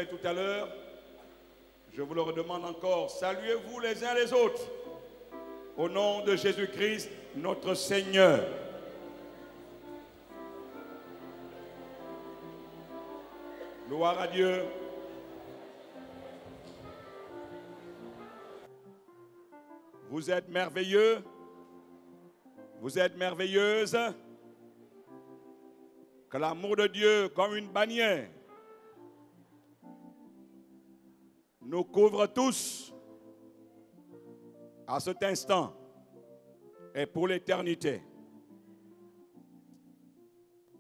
fait tout à l'heure, je vous le redemande encore, saluez-vous les uns les autres, au nom de Jésus-Christ, notre Seigneur. Gloire à Dieu. Vous êtes merveilleux, vous êtes merveilleuse, que l'amour de Dieu, comme une bannière, nous couvre tous à cet instant et pour l'éternité.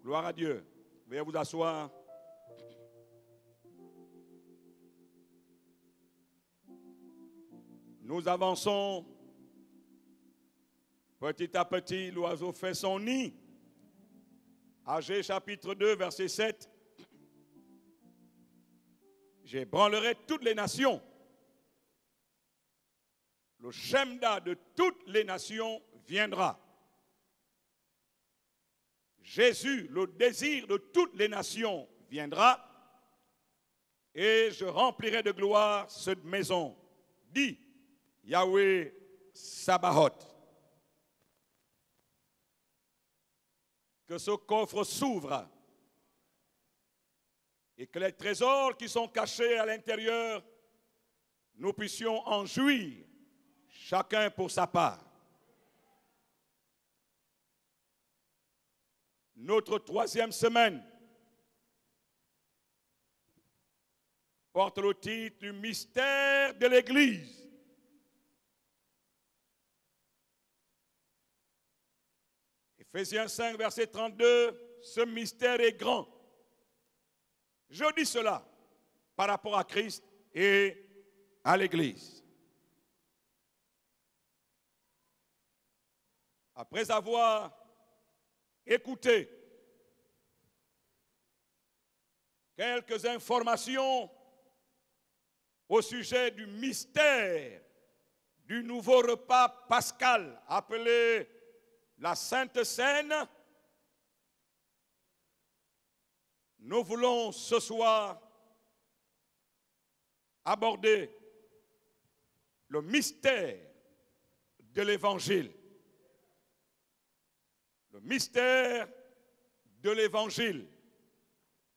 Gloire à Dieu. Veuillez vous asseoir. Nous avançons petit à petit. L'oiseau fait son nid. Agé chapitre 2, verset 7. J'ébranlerai toutes les nations. Le Shemda de toutes les nations viendra. Jésus, le désir de toutes les nations, viendra. Et je remplirai de gloire cette maison, dit Yahweh Sabaoth. Que ce coffre s'ouvre et que les trésors qui sont cachés à l'intérieur, nous puissions en jouir, chacun pour sa part. Notre troisième semaine porte le titre du mystère de l'Église. Éphésiens 5, verset 32, ce mystère est grand. Je dis cela par rapport à Christ et à l'Église. Après avoir écouté quelques informations au sujet du mystère du nouveau repas pascal appelé la Sainte Seine, nous voulons ce soir aborder le mystère de l'Évangile. Le mystère de l'Évangile.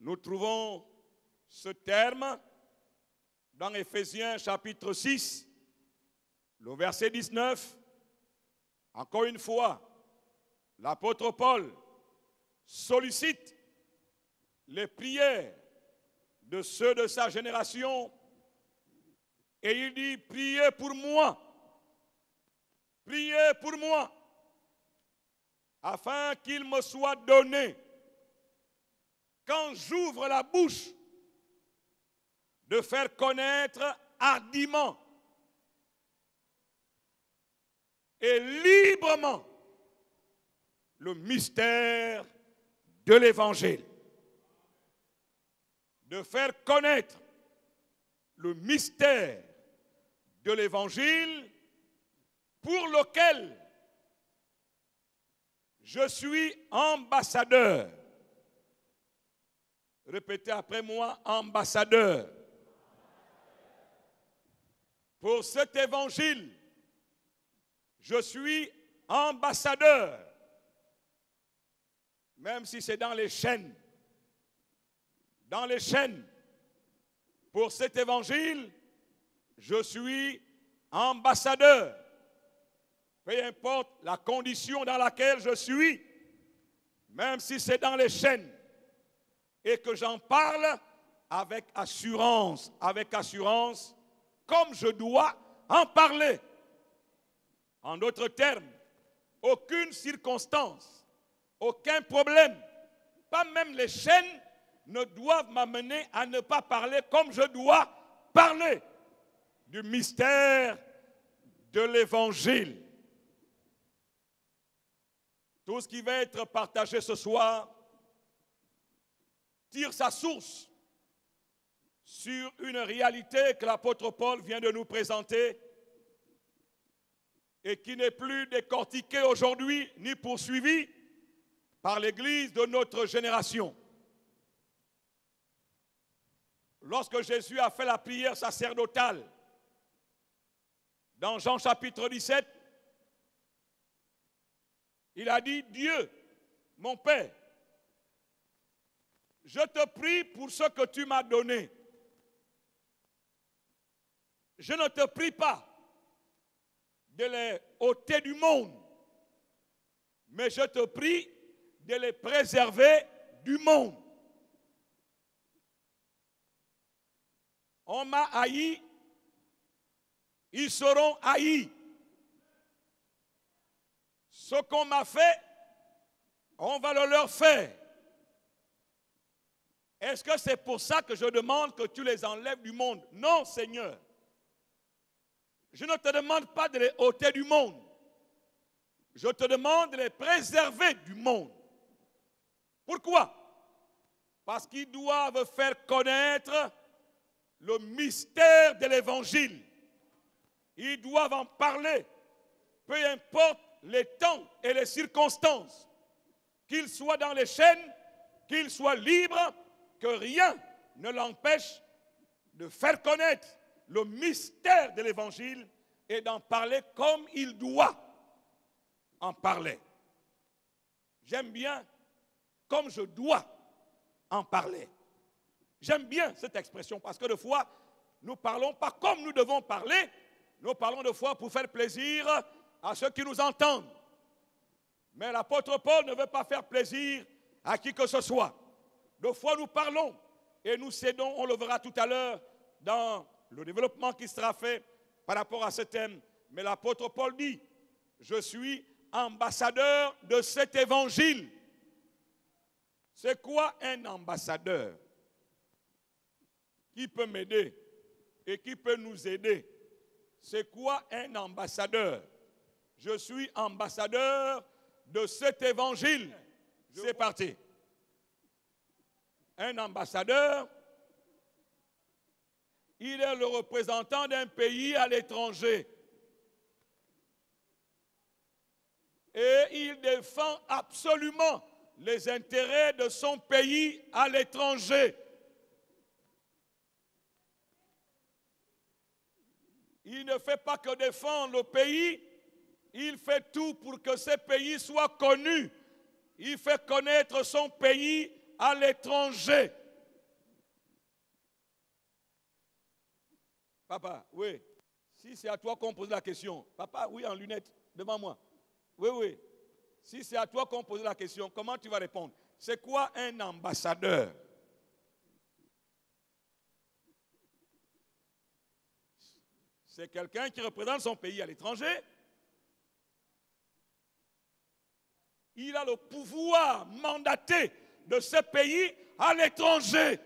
Nous trouvons ce terme dans Éphésiens chapitre 6, le verset 19. Encore une fois, l'apôtre Paul sollicite les prières de ceux de sa génération et il dit, priez pour moi, afin qu'il me soit donné, quand j'ouvre la bouche, de faire connaître hardiment et librement le mystère de l'Évangile. De faire connaître le mystère de l'Évangile pour lequel je suis ambassadeur. Répétez après moi, ambassadeur. Pour cet évangile, je suis ambassadeur. Même si c'est dans les chaînes. Dans les chaînes. Pour cet évangile, je suis ambassadeur. Peu importe la condition dans laquelle je suis, même si c'est dans les chaînes, et que j'en parle avec assurance, comme je dois en parler. En d'autres termes, aucune circonstance, aucun problème, pas même les chaînes ne doivent m'amener à ne pas parler comme je dois parler du mystère de l'Évangile. Tout ce qui va être partagé ce soir tire sa source sur une réalité que l'apôtre Paul vient de nous présenter et qui n'est plus décortiquée aujourd'hui ni poursuivie par l'Église de notre génération. lorsque Jésus a fait la prière sacerdotale, dans Jean chapitre 17, il a dit, Dieu, mon Père, je te prie pour ce que tu m'as donné. Je ne te prie pas de les ôter du monde, mais je te prie de les préserver du monde. On m'a haï, ils seront haïs. Ce qu'on m'a fait, on va le leur faire. Est-ce que c'est pour ça que je demande que tu les enlèves du monde? Non, Seigneur. Je ne te demande pas de les ôter du monde. Je te demande de les préserver du monde. Pourquoi? Parce qu'ils doivent faire connaître le mystère de l'Évangile. Ils doivent en parler, peu importe les temps et les circonstances. Qu'ils soient dans les chaînes, qu'ils soient libres, que rien ne l'empêche de faire connaître le mystère de l'Évangile et d'en parler comme il doit en parler. J'aime bien comme je dois en parler. J'aime bien cette expression parce que des fois, nous ne parlons pas comme nous devons parler, nous parlons des fois pour faire plaisir à ceux qui nous entendent. Mais l'apôtre Paul ne veut pas faire plaisir à qui que ce soit. Des fois, nous parlons et nous cédons, on le verra tout à l'heure dans le développement qui sera fait par rapport à ce thème. Mais l'apôtre Paul dit, je suis ambassadeur de cet évangile. C'est quoi un ambassadeur? Qui peut m'aider et qui peut nous aider? C'est quoi un ambassadeur? Je suis ambassadeur de cet évangile. C'est parti. Un ambassadeur, il est le représentant d'un pays à l'étranger. Et il défend absolument les intérêts de son pays à l'étranger. Il ne fait pas que défendre le pays, il fait tout pour que ce pays soit connu. Il fait connaître son pays à l'étranger. Papa, oui. Si c'est à toi qu'on pose la question. Papa, oui, en lunettes, devant moi. Oui, oui. Si c'est à toi qu'on pose la question, comment tu vas répondre? C'est quoi un ambassadeur? C'est quelqu'un qui représente son pays à l'étranger. Il a le pouvoir mandaté de ce pays à l'étranger.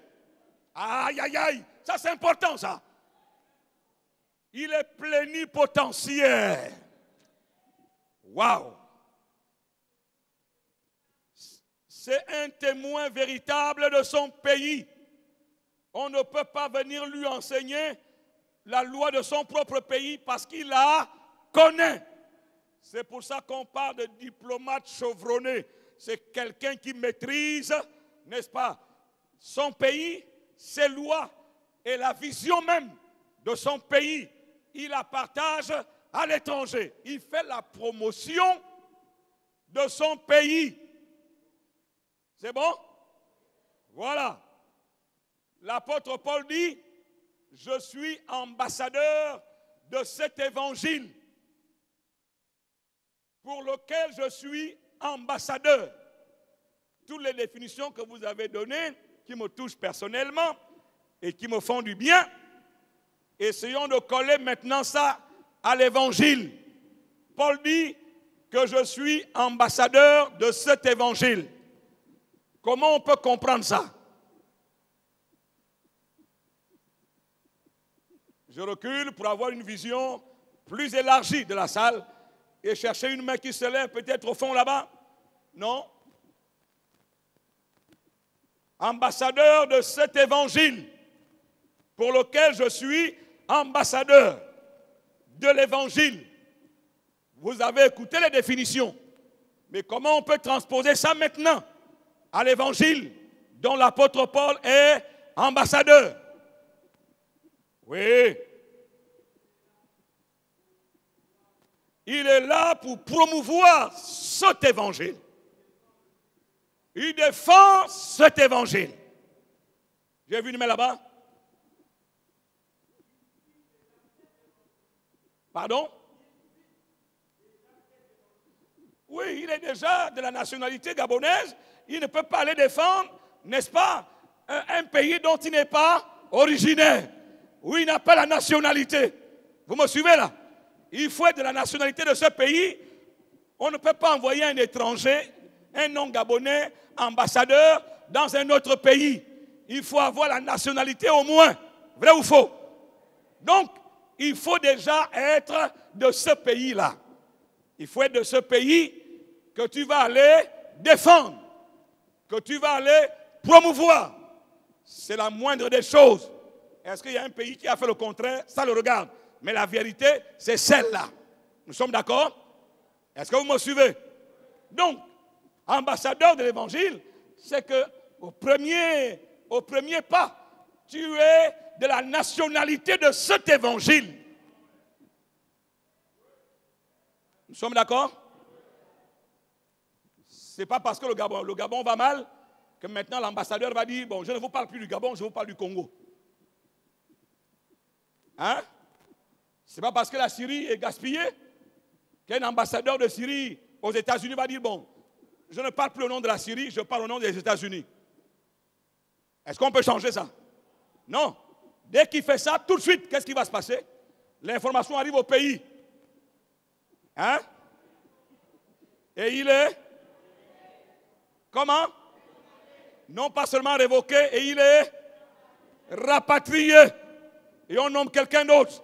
Aïe, aïe, aïe. Ça, c'est important, ça. Il est plénipotentiaire. Waouh. C'est un témoin véritable de son pays. On ne peut pas venir lui enseigner la loi de son propre pays parce qu'il la connaît. C'est pour ça qu'on parle de diplomate chevronné. C'est quelqu'un qui maîtrise, n'est-ce pas, son pays, ses lois et la vision même de son pays. Il la partage à l'étranger. Il fait la promotion de son pays. C'est bon? Voilà. L'apôtre Paul dit, je suis ambassadeur de cet évangile pour lequel je suis ambassadeur. Toutes les définitions que vous avez données, qui me touchent personnellement et qui me font du bien, essayons de coller maintenant ça à l'évangile. Paul dit que je suis ambassadeur de cet évangile. Comment on peut comprendre ça? Je recule pour avoir une vision plus élargie de la salle et chercher une main qui se lève peut-être au fond là-bas. Non. Ambassadeur de cet évangile pour lequel je suis ambassadeur de l'évangile. Vous avez écouté les définitions. Mais comment on peut transposer ça maintenant à l'évangile dont l'apôtre Paul est ambassadeur? Oui. Il est là pour promouvoir cet évangile. Il défend cet évangile. J'ai vu une main là-bas. Pardon? Oui, il est déjà de la nationalité gabonaise. Il ne peut pas aller défendre, n'est-ce pas, un pays dont il n'est pas originaire. Oui, il n'a pas la nationalité. Vous me suivez là? Il faut être de la nationalité de ce pays. On ne peut pas envoyer un étranger, un non-gabonais, ambassadeur dans un autre pays. Il faut avoir la nationalité au moins. Vrai ou faux? Donc, il faut déjà être de ce pays-là. Il faut être de ce pays que tu vas aller défendre, que tu vas aller promouvoir. C'est la moindre des choses. Est-ce qu'il y a un pays qui a fait le contraire? Ça le regarde. Mais la vérité, c'est celle-là. Nous sommes d'accord? Est-ce que vous me suivez? Donc, ambassadeur de l'évangile, c'est que au premier pas, tu es de la nationalité de cet évangile. Nous sommes d'accord? Ce n'est pas parce que le Gabon va mal que maintenant l'ambassadeur va dire, bon, je ne vous parle plus du Gabon, je vous parle du Congo. Hein? Ce n'est pas parce que la Syrie est gaspillée qu'un ambassadeur de Syrie aux États-Unis va dire, bon, je ne parle plus au nom de la Syrie, je parle au nom des États-Unis. Est-ce qu'on peut changer ça? Non. Dès qu'il fait ça, tout de suite, qu'est-ce qui va se passer? L'information arrive au pays. Hein? Et il est... Comment? Non pas seulement révoqué, et il est rapatrié. Et on nomme quelqu'un d'autre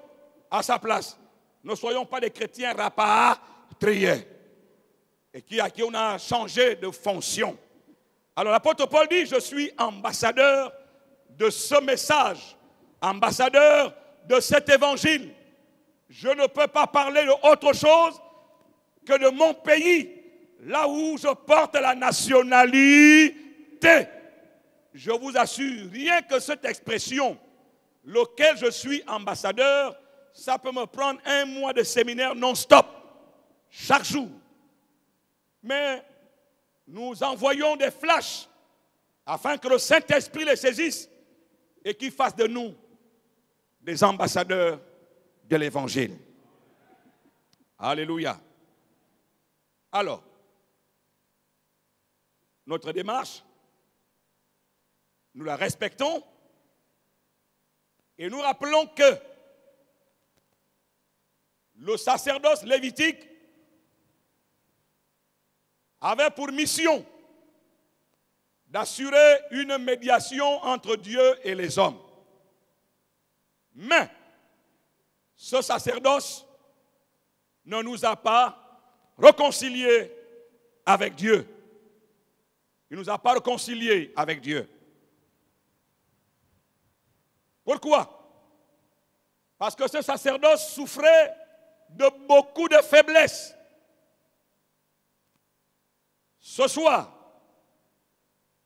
à sa place. Ne soyons pas des chrétiens rapatriés. Et à qui on a changé de fonction. Alors l'apôtre Paul dit, je suis ambassadeur de ce message, ambassadeur de cet évangile. Je ne peux pas parler d'autre chose que de mon pays, là où je porte la nationalité. Je vous assure, rien que cette expression, lequel je suis ambassadeur, ça peut me prendre 1 mois de séminaire non-stop, chaque jour. Mais nous envoyons des flashs afin que le Saint-Esprit les saisisse et qu'il fasse de nous des ambassadeurs de l'Évangile. Alléluia. Alors, notre démarche, nous la respectons et nous rappelons que le sacerdoce lévitique avait pour mission d'assurer une médiation entre Dieu et les hommes. Mais ce sacerdoce ne nous a pas réconciliés avec Dieu. Il ne nous a pas réconciliés avec Dieu. Pourquoi? Parce que ce sacerdoce souffrait de beaucoup de faiblesses. Ce soir,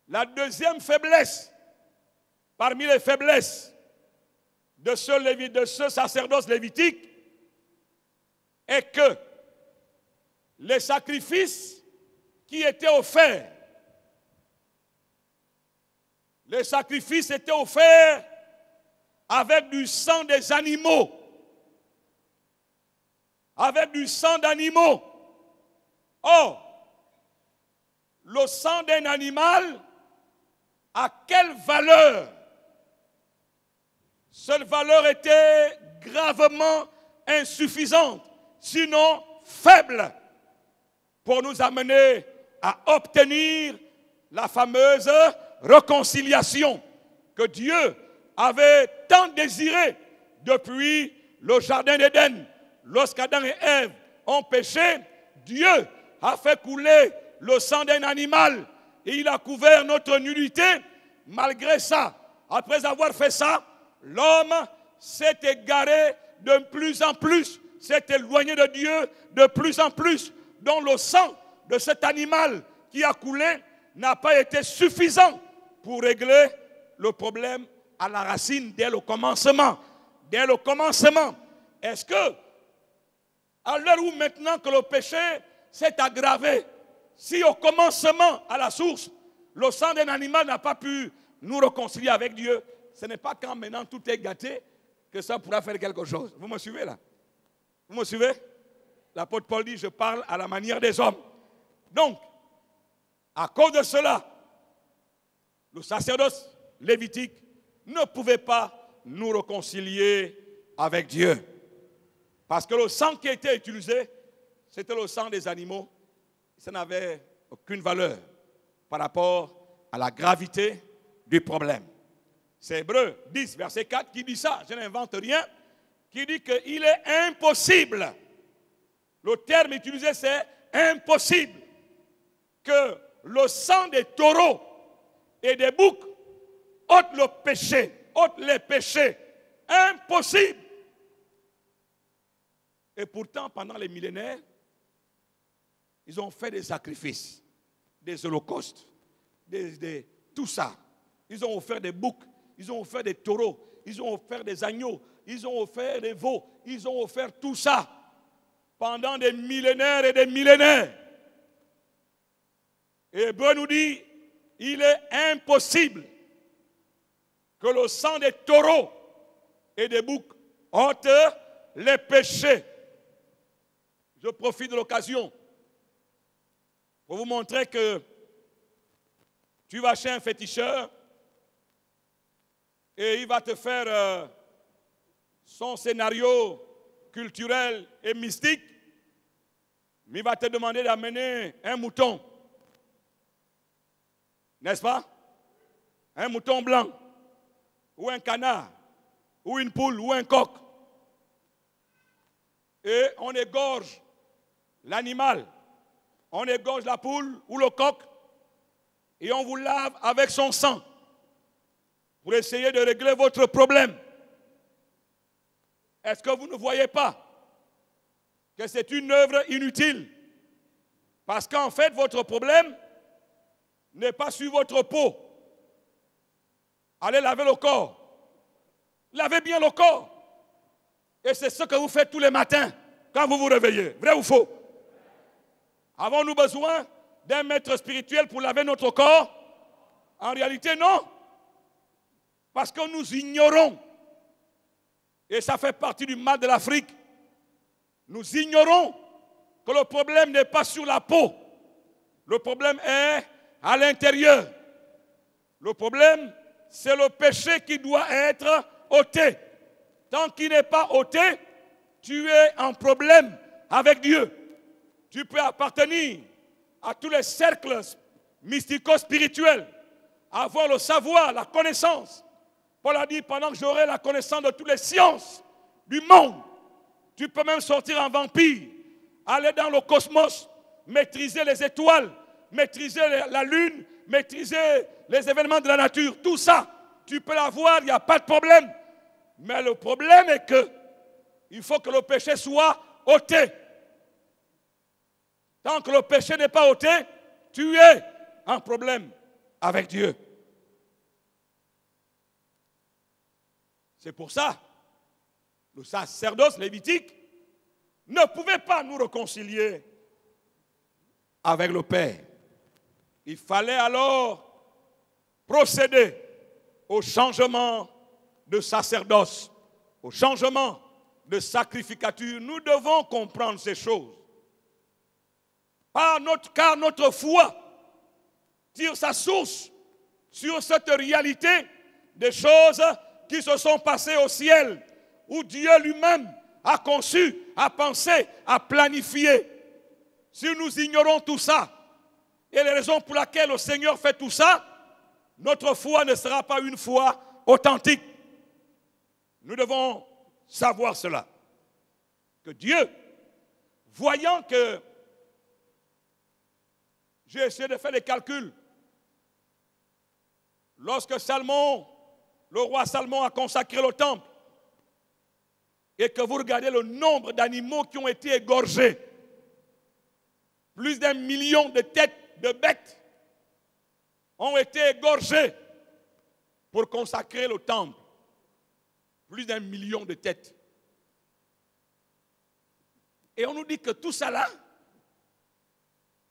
la deuxième faiblesse, parmi les faiblesses de ce sacerdoce lévitique, est que les sacrifices qui étaient offerts, les sacrifices étaient offerts avec du sang des animaux, avec du sang d'animaux. Or, le sang d'un animal a quelle valeur? Cette valeur était gravement insuffisante, sinon faible, pour nous amener à obtenir la fameuse réconciliation que Dieu avait tant désirée depuis le jardin d'Éden. Lorsqu'Adam et Ève ont péché, Dieu a fait couler le sang d'un animal et il a couvert notre nudité. Malgré ça, après avoir fait ça, l'homme s'est égaré de plus en plus, s'est éloigné de Dieu de plus en plus, dont le sang de cet animal qui a coulé n'a pas été suffisant pour régler le problème à la racine dès le commencement. dès le commencement. Est-ce que, à l'heure où maintenant que le péché s'est aggravé, si au commencement, à la source, le sang d'un animal n'a pas pu nous réconcilier avec Dieu, ce n'est pas quand maintenant tout est gâté que ça pourra faire quelque chose. Vous me suivez là? Vous me suivez? L'apôtre Paul dit, je parle à la manière des hommes. Donc, à cause de cela, le sacerdoce lévitique ne pouvait pas nous réconcilier avec Dieu. Parce que le sang qui était utilisé, c'était le sang des animaux. Ça n'avait aucune valeur par rapport à la gravité du problème. C'est Hébreux 10, verset 4 qui dit ça, je n'invente rien, qui dit qu'il est impossible. Le terme utilisé, c'est impossible que le sang des taureaux et des boucs ôte le péché, ôte les péchés. Impossible. Et pourtant, pendant les millénaires, ils ont fait des sacrifices, des holocaustes, tout ça. Ils ont offert des boucs, ils ont offert des taureaux, ils ont offert des agneaux, ils ont offert des veaux, ils ont offert tout ça pendant des millénaires et des millénaires. Et Hébreu nous dit, il est impossible que le sang des taureaux et des boucs ôte les péchés. Je profite de l'occasion pour vous montrer que tu vas chez un féticheur et il va te faire son scénario culturel et mystique, mais il va te demander d'amener un mouton. N'est-ce pas? Un mouton blanc, ou un canard, ou une poule, ou un coq. Et on égorge l'animal, on égorge la poule ou le coq, et on vous lave avec son sang pour essayer de régler votre problème. Est-ce que vous ne voyez pas que c'est une œuvre inutile? Parce qu'en fait, votre problème n'est pas sur votre peau. Allez laver le corps. Lavez bien le corps. Et c'est ce que vous faites tous les matins quand vous vous réveillez. Vrai ou faux? Avons-nous besoin d'un maître spirituel pour laver notre corps? En réalité, non. Parce que nous ignorons, et ça fait partie du mal de l'Afrique, nous ignorons que le problème n'est pas sur la peau. Le problème est à l'intérieur. Le problème, c'est le péché qui doit être ôté. Tant qu'il n'est pas ôté, tu es en problème avec Dieu. Tu peux appartenir à tous les cercles mystico-spirituels, avoir le savoir, la connaissance. Paul a dit, pendant que j'aurai la connaissance de toutes les sciences du monde, tu peux même sortir en vampire, aller dans le cosmos, maîtriser les étoiles, maîtriser la lune, maîtriser les événements de la nature. Tout ça, tu peux l'avoir, il n'y a pas de problème. Mais le problème est que il faut que le péché soit ôté. Tant que le péché n'est pas ôté, tu es en problème avec Dieu. C'est pour ça, le sacerdoce lévitique ne pouvait pas nous réconcilier avec le Père. Il fallait alors procéder au changement de sacerdoce, au changement de sacrificature. Nous devons comprendre ces choses. Car notre foi tire sa source sur cette réalité des choses qui se sont passées au ciel, où Dieu lui-même a conçu, a pensé, a planifié. Si nous ignorons tout ça, et les raisons pour lesquelles le Seigneur fait tout ça, notre foi ne sera pas une foi authentique. Nous devons savoir cela. Que Dieu, voyant que j'ai essayé de faire des calculs, lorsque Salomon, le roi Salomon a consacré le temple, et que vous regardez le nombre d'animaux qui ont été égorgés, plus d'1 million de têtes de bêtes ont été égorgées pour consacrer le temple. plus d'1 million de têtes. Et on nous dit que tout ça là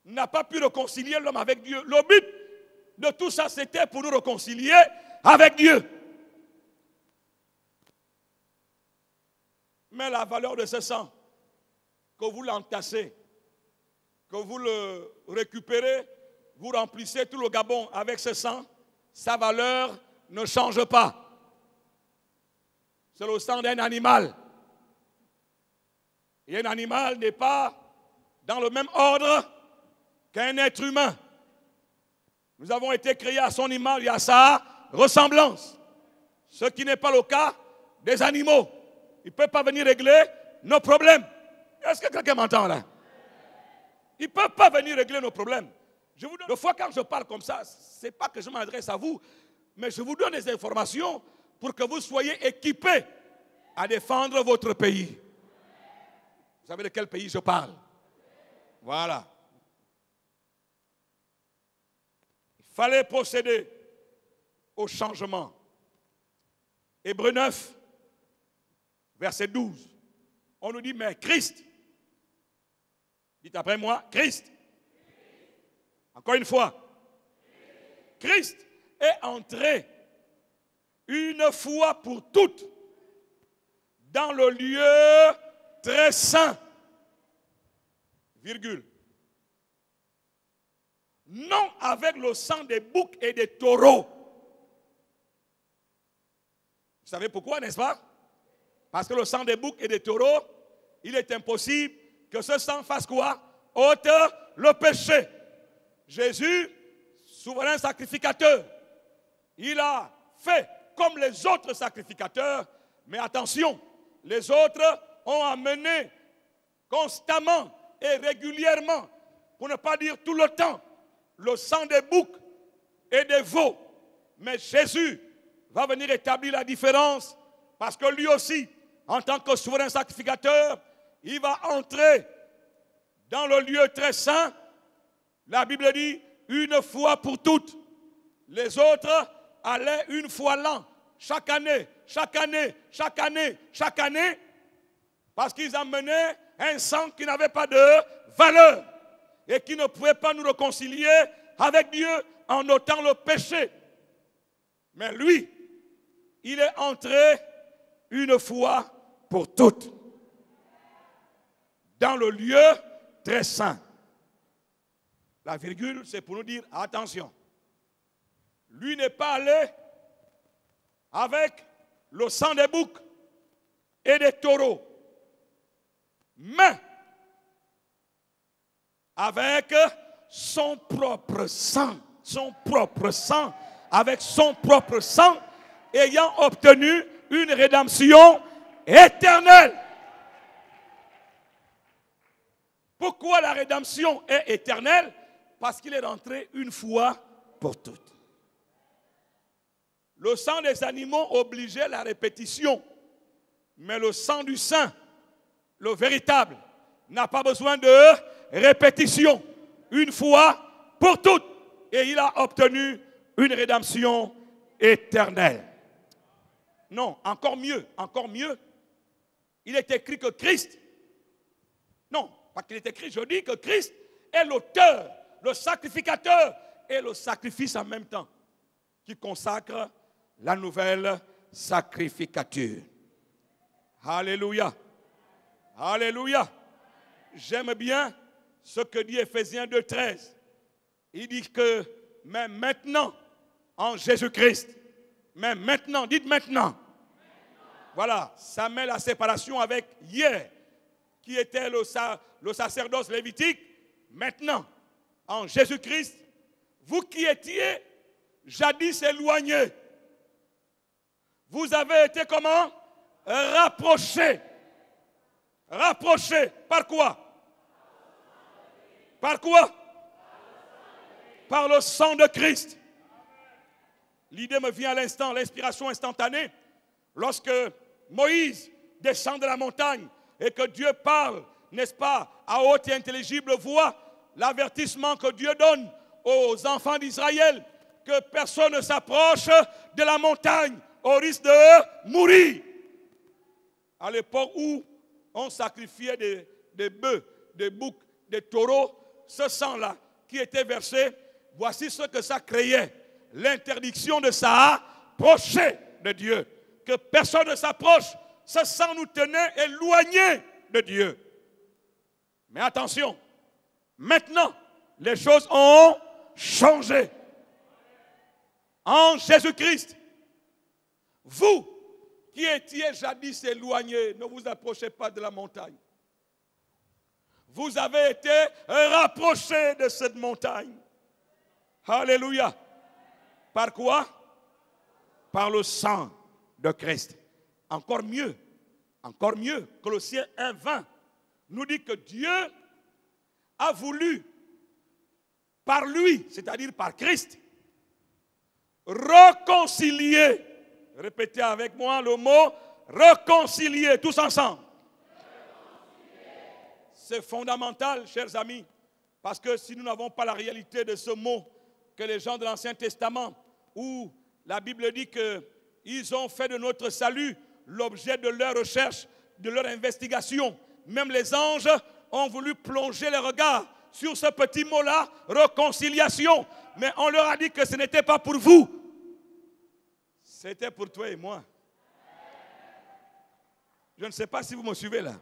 n'a pas pu réconcilier l'homme avec Dieu. Le but de tout ça, c'était pour nous réconcilier avec Dieu. Mais la valeur de ce sang, que vous l'entassez, que vous le récupérez, vous remplissez tout le Gabon avec ce sang, sa valeur ne change pas. C'est le sang d'un animal. Et un animal n'est pas dans le même ordre qu'un être humain. Nous avons été créés à son image et à sa ressemblance. Ce qui n'est pas le cas des animaux. Ils ne peuvent pas venir régler nos problèmes. Est-ce que quelqu'un m'entend là? Ils ne peuvent pas venir régler nos problèmes. Des fois, quand je parle comme ça, ce n'est pas que je m'adresse à vous, mais je vous donne des informations pour que vous soyez équipés à défendre votre pays. Vous savez de quel pays je parle? Voilà. Il fallait procéder au changement. Hébreux 9, verset 12. On nous dit, mais Christ, dites après moi, Christ. Encore une fois, Christ est entré une fois pour toutes dans le lieu très saint, virgule. Non avec le sang des boucs et des taureaux. Vous savez pourquoi, n'est-ce pas? Parce que le sang des boucs et des taureaux, il est impossible que ce sang fasse quoi? Ôte le péché. Jésus, souverain sacrificateur, il a fait comme les autres sacrificateurs, mais attention, les autres ont amené constamment et régulièrement, pour ne pas dire tout le temps, le sang des boucs et des veaux. Mais Jésus va venir établir la différence parce que lui aussi, en tant que souverain sacrificateur, il va entrer dans le lieu très saint. La Bible dit une fois pour toutes. Les autres allaient une fois l'an, chaque année, chaque année, chaque année, chaque année, parce qu'ils amenaient un sang qui n'avait pas de valeur et qui ne pouvait pas nous réconcilier avec Dieu en ôtant le péché. Mais lui, il est entré une fois pour toutes dans le lieu très saint. La virgule, c'est pour nous dire, attention, lui n'est pas allé avec le sang des boucs et des taureaux, mais avec son propre sang, avec son propre sang, ayant obtenu une rédemption éternelle. Pourquoi la rédemption est éternelle? Parce qu'il est rentré une fois pour toutes. Le sang des animaux obligeait la répétition, mais le sang du saint, le véritable, n'a pas besoin de répétition. Une fois pour toutes. Et il a obtenu une rédemption éternelle. Non, encore mieux, encore mieux. Il est écrit que Christ, non, pas qu'il est écrit, je dis que Christ est l'auteur, le sacrificateur et le sacrifice en même temps, qui consacre la nouvelle sacrificature. Alléluia. Alléluia. J'aime bien ce que dit Éphésiens 2,13. Il dit que, mais maintenant, en Jésus-Christ, mais maintenant, dites maintenant. Voilà, ça met la séparation avec hier, qui était le sacerdoce lévitique. Maintenant, en Jésus-Christ, vous qui étiez jadis éloignés, vous avez été comment? Rapprochés. Rapprochés. Par quoi? Par quoi? Par le sang de Christ. L'idée me vient à l'instant, l'inspiration instantanée, lorsque Moïse descend de la montagne et que Dieu parle, n'est-ce pas, à haute et intelligible voix, l'avertissement que Dieu donne aux enfants d'Israël, que personne ne s'approche de la montagne au risque de mourir. à l'époque où on sacrifiait des bœufs, des boucs, des taureaux, ce sang-là qui était versé, voici ce que ça créait. L'interdiction de s'approcher de Dieu. Que personne ne s'approche. Ce sang nous tenait éloignés de Dieu. Mais attention, maintenant, les choses ont changé. En Jésus-Christ, vous qui étiez jadis éloignés, ne vous approchez pas de la montagne. Vous avez été rapprochés de cette montagne. Alléluia. Par quoi? Par le sang de Christ. Encore mieux, Colossiens 1:20 nous dit que Dieu a voulu, par lui, c'est-à-dire par Christ, réconcilier. Répétez avec moi le mot réconcilier, tous ensemble. C'est fondamental, chers amis, parce que si nous n'avons pas la réalité de ce mot que les gens de l'Ancien Testament, où la Bible dit qu'ils ont fait de notre salut l'objet de leur recherche, de leur investigation. Même les anges ont voulu plonger les regards sur ce petit mot-là, réconciliation. Mais on leur a dit que ce n'était pas pour vous. C'était pour toi et moi. Je ne sais pas si vous me suivez là.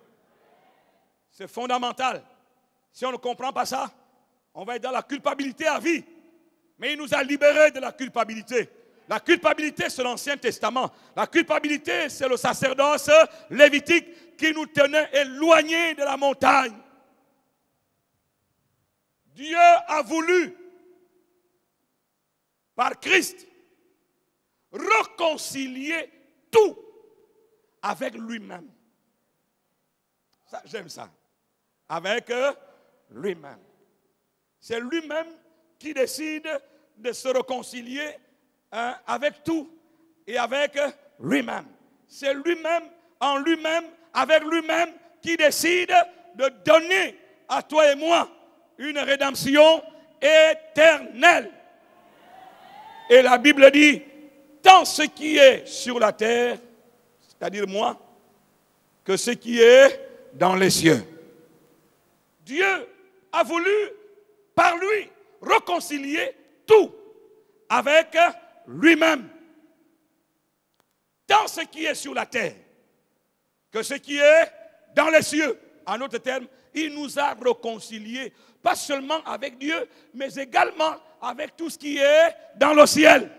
C'est fondamental. Si on ne comprend pas ça, on va être dans la culpabilité à vie. Mais il nous a libérés de la culpabilité. La culpabilité, c'est l'Ancien Testament. La culpabilité, c'est le sacerdoce lévitique qui nous tenait éloignés de la montagne. Dieu a voulu, par Christ, réconcilier tout avec lui-même. Ça, j'aime ça. Avec lui-même. C'est lui-même qui décide de se réconcilier avec tout et avec lui-même. C'est lui-même, en lui-même, avec lui-même, qui décide de donner à toi et moi une rédemption éternelle. Et la Bible dit, tant ce qui est sur la terre, c'est-à-dire moi, que ce qui est dans les cieux. Dieu a voulu, par lui, réconcilier tout avec lui-même. Tant ce qui est sur la terre, que ce qui est dans les cieux. En d'autres termes, il nous a réconciliés, pas seulement avec Dieu, mais également avec tout ce qui est dans le ciel.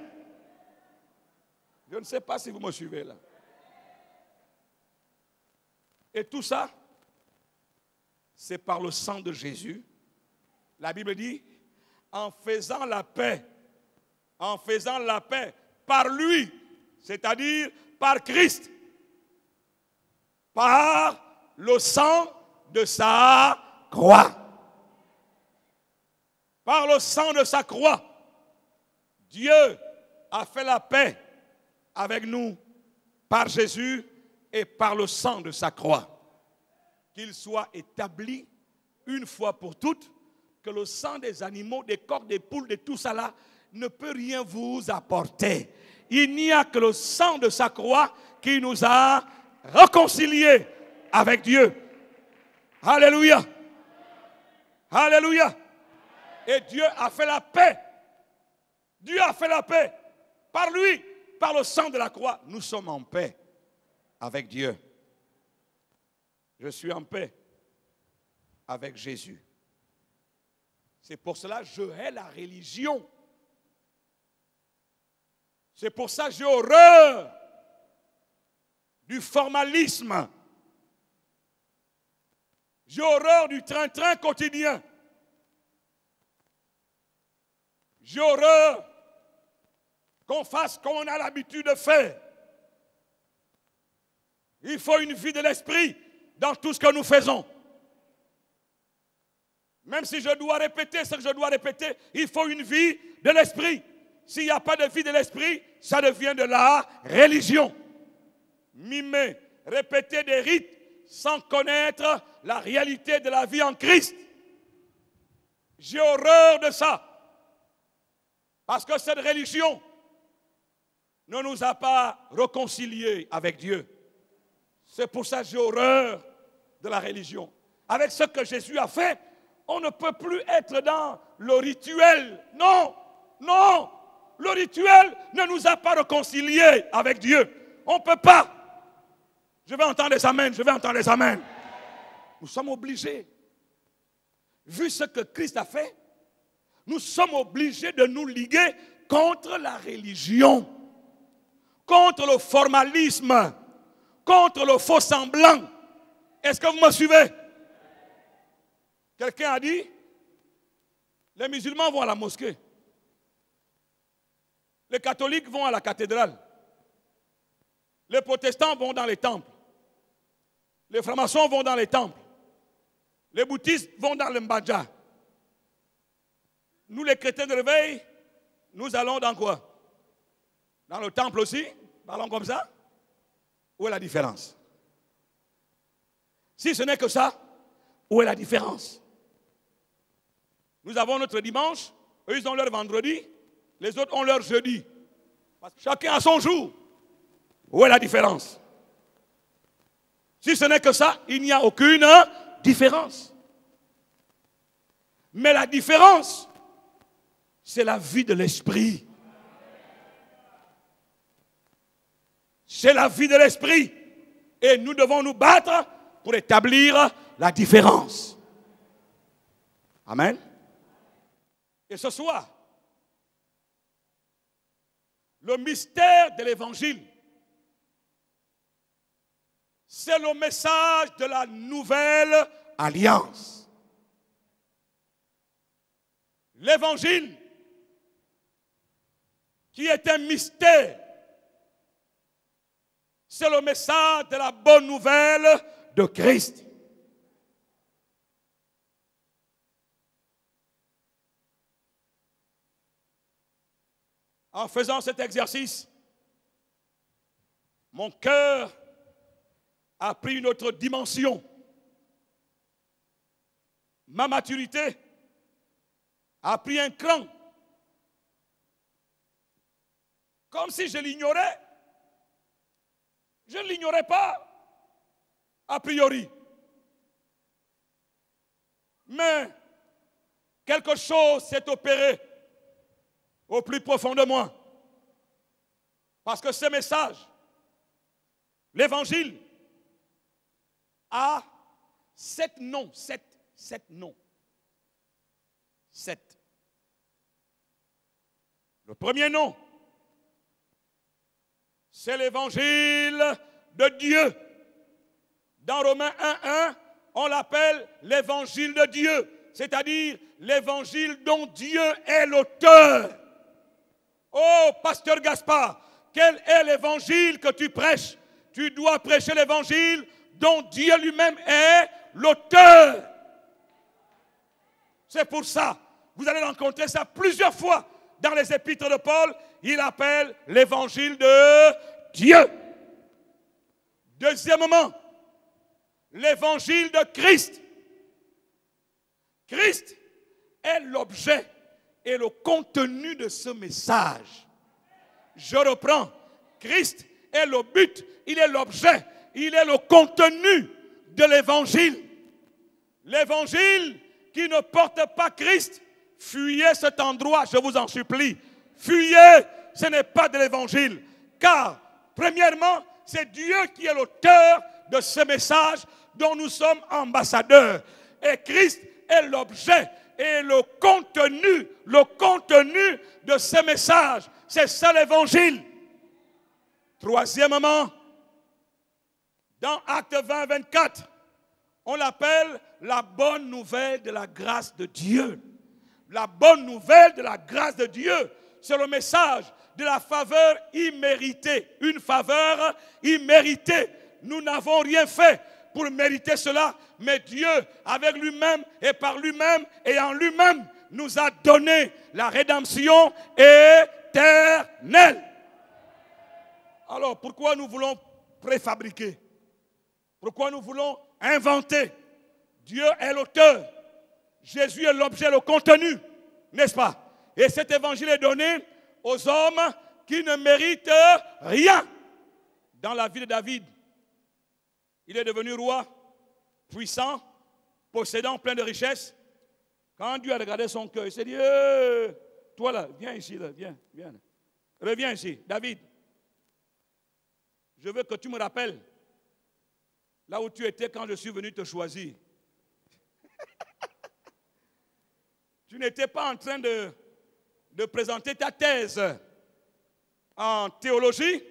Je ne sais pas si vous me suivez là. Et tout ça, c'est par le sang de Jésus. La Bible dit, en faisant la paix par lui, c'est-à-dire par Christ, par le sang de sa croix. Par le sang de sa croix, Dieu a fait la paix avec nous par Jésus et par le sang de sa croix. Qu'il soit établi une fois pour toutes que le sang des animaux, des coqs, des poules, de tout ça là, ne peut rien vous apporter. Il n'y a que le sang de sa croix qui nous a réconciliés avec Dieu. Alléluia. Alléluia. Et Dieu a fait la paix. Dieu a fait la paix. Par lui, par le sang de la croix, nous sommes en paix avec Dieu. Je suis en paix avec Jésus. C'est pour cela que je hais la religion. C'est pour ça que j'ai horreur du formalisme. J'ai horreur du train-train quotidien. J'ai horreur qu'on fasse comme on a l'habitude de faire. Il faut une vie de l'esprit dans tout ce que nous faisons. Même si je dois répéter ce que je dois répéter, il faut une vie de l'esprit. S'il n'y a pas de vie de l'esprit, ça devient de la religion. Mimer, répéter des rites sans connaître la réalité de la vie en Christ. J'ai horreur de ça. Parce que cette religion ne nous a pas réconciliés avec Dieu. C'est pour ça que j'ai horreur de la religion. Avec ce que Jésus a fait, on ne peut plus être dans le rituel. Non, non, le rituel ne nous a pas réconciliés avec Dieu. On ne peut pas. Je vais entendre les amens, je vais entendre les amens. Nous sommes obligés. Vu ce que Christ a fait, nous sommes obligés de nous liguer contre la religion, contre le formalisme, contre le faux semblant. Est-ce que vous me suivez? Quelqu'un a dit, les musulmans vont à la mosquée, les catholiques vont à la cathédrale, les protestants vont dans les temples, les francs-maçons vont dans les temples, les bouddhistes vont dans le mbadja. Nous, les chrétiens de réveil, nous allons dans quoi? Dans le temple aussi? Parlons comme ça? Où est la différence? Si ce n'est que ça, où est la différence? Nous avons notre dimanche, eux ils ont leur vendredi, les autres ont leur jeudi. Parce que chacun a son jour. Où est la différence? Si ce n'est que ça, il n'y a aucune différence. Mais la différence, c'est la vie de l'esprit. C'est la vie de l'esprit. Et nous devons nous battre pour établir la différence. Amen. Et ce soir, le mystère de l'évangile, c'est le message de la nouvelle alliance. L'évangile, qui est un mystère, c'est le message de la bonne nouvelle de Christ. En faisant cet exercice, mon cœur a pris une autre dimension. Ma maturité a pris un cran. Comme si je l'ignorais. Je ne l'ignorais pas, a priori. Mais quelque chose s'est opéré au plus profond de moi. Parce que ce message, l'évangile, a 7 noms. 7 noms. 7. Le premier nom, c'est l'évangile de Dieu. Dans Romains 1:1, on l'appelle l'évangile de Dieu, c'est-à-dire l'évangile dont Dieu est l'auteur. Oh, pasteur Gaspard, quel est l'évangile que tu prêches? Tu dois prêcher l'évangile dont Dieu lui-même est l'auteur. C'est pour ça, vous allez rencontrer ça plusieurs fois dans les épîtres de Paul. Il appelle l'évangile de Dieu. Deuxièmement, l'évangile de Christ. Christ est l'objet et le contenu de ce message. Je reprends. Christ est le but, il est l'objet, il est le contenu de l'évangile. L'évangile qui ne porte pas Christ, fuyez cet endroit, je vous en supplie. Fuyez, ce n'est pas de l'évangile. Car, premièrement, c'est Dieu qui est l'auteur de ce message dont nous sommes ambassadeurs. Et Christ est l'objet et le contenu de ce message. C'est ça l'évangile. Troisièmement, dans Actes 20-24, on l'appelle la bonne nouvelle de la grâce de Dieu. La bonne nouvelle de la grâce de Dieu, c'est le message de la faveur imméritée. Une faveur imméritée. Nous n'avons rien fait pour mériter cela, mais Dieu, avec lui-même et par lui-même et en lui-même, nous a donné la rédemption éternelle. Alors, pourquoi nous voulons préfabriquer? Pourquoi nous voulons inventer? Dieu est l'auteur. Jésus est l'objet, le contenu, n'est-ce pas? Et cet évangile est donné aux hommes qui ne méritent rien. Dans la vie de David, Il est devenu roi, puissant, possédant plein de richesses. Quand Dieu a regardé son cœur, il s'est dit, toi là, viens ici, là, viens. Reviens ici, David. Je veux que tu me rappelles là où tu étais quand je suis venu te choisir. Tu n'étais pas en train de présenter ta thèse en théologie.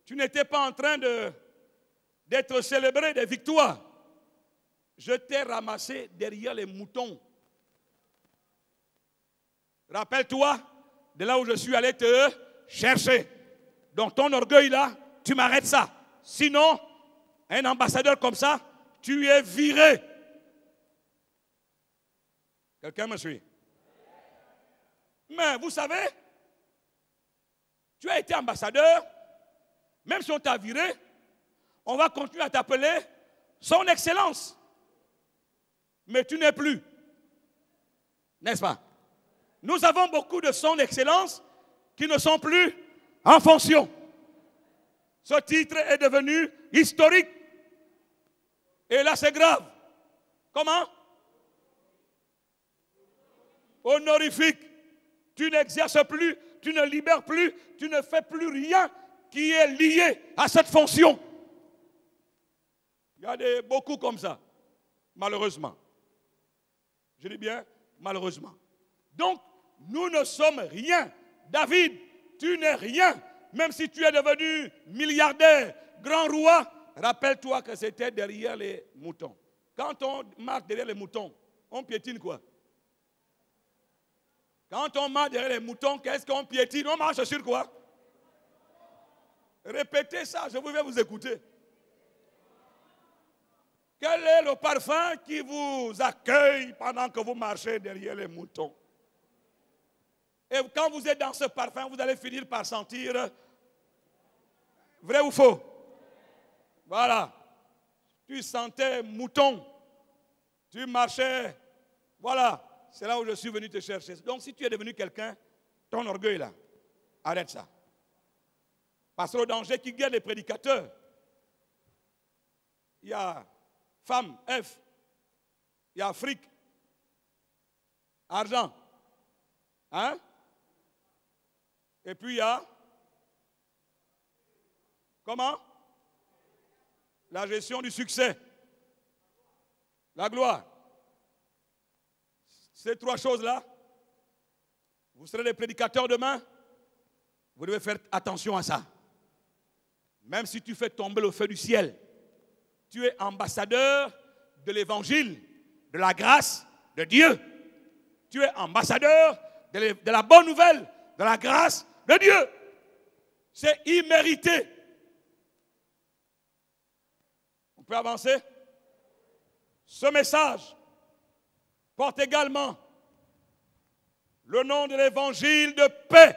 Tu n'étais pas en train d'être célébré des victoires. Je t'ai ramassé derrière les moutons. Rappelle-toi de là où je suis allé te chercher. Donc ton orgueil là, tu m'arrêtes ça. Sinon, un ambassadeur comme ça, tu es viré. Quelqu'un me suit? Mais vous savez, tu as été ambassadeur, même si on t'a viré, on va continuer à t'appeler son excellence. Mais tu n'es plus. N'est-ce pas? Nous avons beaucoup de son excellence qui ne sont plus en fonction. Ce titre est devenu historique. Et là, c'est grave. Comment? Honorifique. Tu n'exerces plus, tu ne libères plus, tu ne fais plus rien qui est lié à cette fonction. Il y a beaucoup comme ça, malheureusement. Je dis bien, malheureusement. Donc, nous ne sommes rien. David, tu n'es rien. Même si tu es devenu milliardaire, grand roi, rappelle-toi que c'était derrière les moutons. Quand on marche derrière les moutons, on piétine quoi? Quand on marche derrière les moutons, qu'est-ce qu'on piétine? On marche sur quoi? Répétez ça, je vais vous écouter. Quel est le parfum qui vous accueille pendant que vous marchez derrière les moutons? Et quand vous êtes dans ce parfum, vous allez finir par sentir vrai ou faux? Voilà. Tu sentais mouton. Tu marchais. Voilà. C'est là où je suis venu te chercher. Donc si tu es devenu quelqu'un, ton orgueil là, arrête ça. Parce que le danger qui guette les prédicateurs, il y a femme, F, il y a Afrique, argent, hein? Et puis il y a, comment? La gestion du succès, la gloire. Ces trois choses-là, vous serez des prédicateurs demain, vous devez faire attention à ça. Même si tu fais tomber le feu du ciel, tu es ambassadeur de l'évangile, de la grâce de Dieu. Tu es ambassadeur de la bonne nouvelle, de la grâce de Dieu. C'est immérité. On peut avancer? Ce message porte également le nom de l'évangile de paix.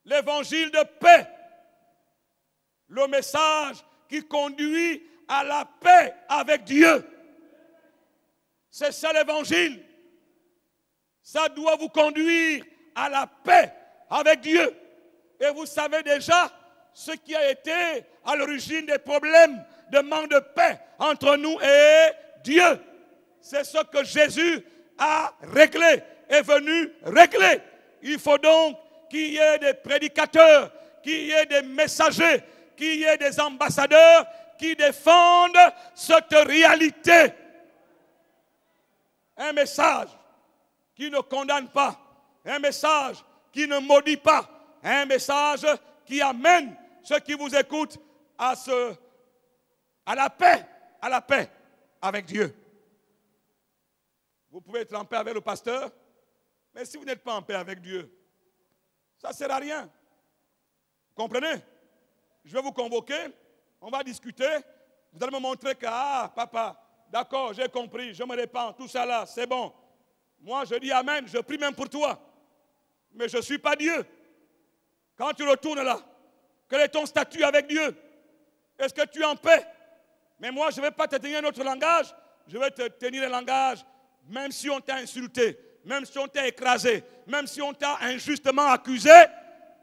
L'évangile de paix. Le message qui conduit à la paix avec Dieu. C'est ça l'évangile. Ça doit vous conduire à la paix avec Dieu. Et vous savez déjà ce qui a été à l'origine des problèmes de manque de paix entre nous et Dieu. C'est ce que Jésus a réglé, est venu régler. Il faut donc qu'il y ait des prédicateurs, qu'il y ait des messagers, qu'il y ait des ambassadeurs qui défendent cette réalité. Un message qui ne condamne pas, un message qui ne maudit pas, un message qui amène ceux qui vous écoutent à la paix avec Dieu. Vous pouvez être en paix avec le pasteur, mais si vous n'êtes pas en paix avec Dieu, ça ne sert à rien. Vous comprenez? Je vais vous convoquer, on va discuter, vous allez me montrer que, papa, d'accord, j'ai compris, je me répands, tout ça là, c'est bon. Moi, je dis amen, je prie même pour toi. Mais je ne suis pas Dieu. Quand tu retournes là, quel est ton statut avec Dieu? Est-ce que tu es en paix? Mais moi, je ne vais pas te tenir un autre langage, je vais te tenir un langage, même si on t'a insulté, même si on t'a écrasé, même si on t'a injustement accusé,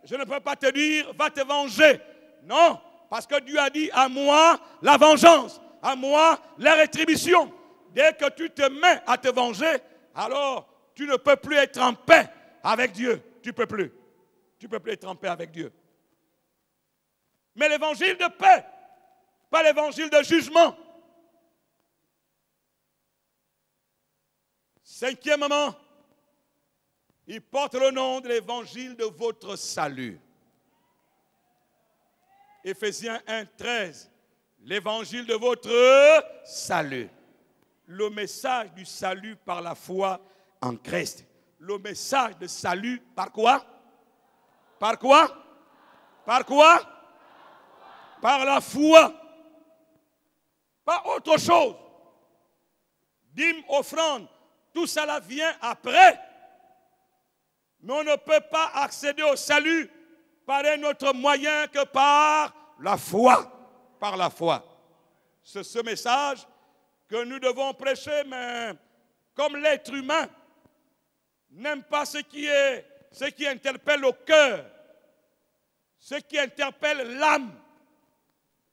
je ne peux pas te dire, va te venger. Non, Parce que Dieu a dit, à moi la vengeance, à moi la rétribution. Dès que tu te mets à te venger, alors tu ne peux plus être en paix avec Dieu. Tu ne peux plus. Tu ne peux plus être en paix avec Dieu. Mais l'évangile de paix, pas l'évangile de jugement. Cinquièmement, il porte le nom de l'évangile de votre salut. Éphésiens 1, 13. L'évangile de votre salut. Le message du salut par la foi en Christ. Le message de salut par quoi? Par quoi? Par quoi? Par la foi. Pas autre chose. Dîme, offrande, tout cela vient après. Mais on ne peut pas accéder au salut par un autre moyen que par la foi. Par la foi. C'est ce message que nous devons prêcher, mais comme l'être humain n'aime pas ce qui interpelle le cœur, ce qui interpelle l'âme,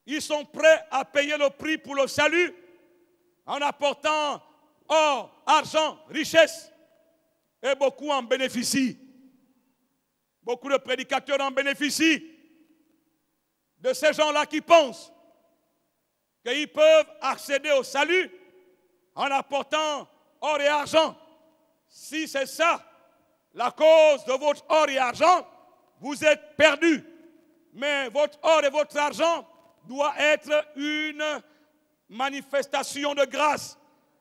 ils sont prêts à payer le prix pour le salut en apportant or, argent, richesse. Et beaucoup en bénéficient. Beaucoup de prédicateurs en bénéficient. De ces gens-là qui pensent qu'ils peuvent accéder au salut en apportant or et argent. Si c'est ça, la cause de votre or et argent, vous êtes perdus. Mais votre or et votre argent doit être une manifestation de grâce,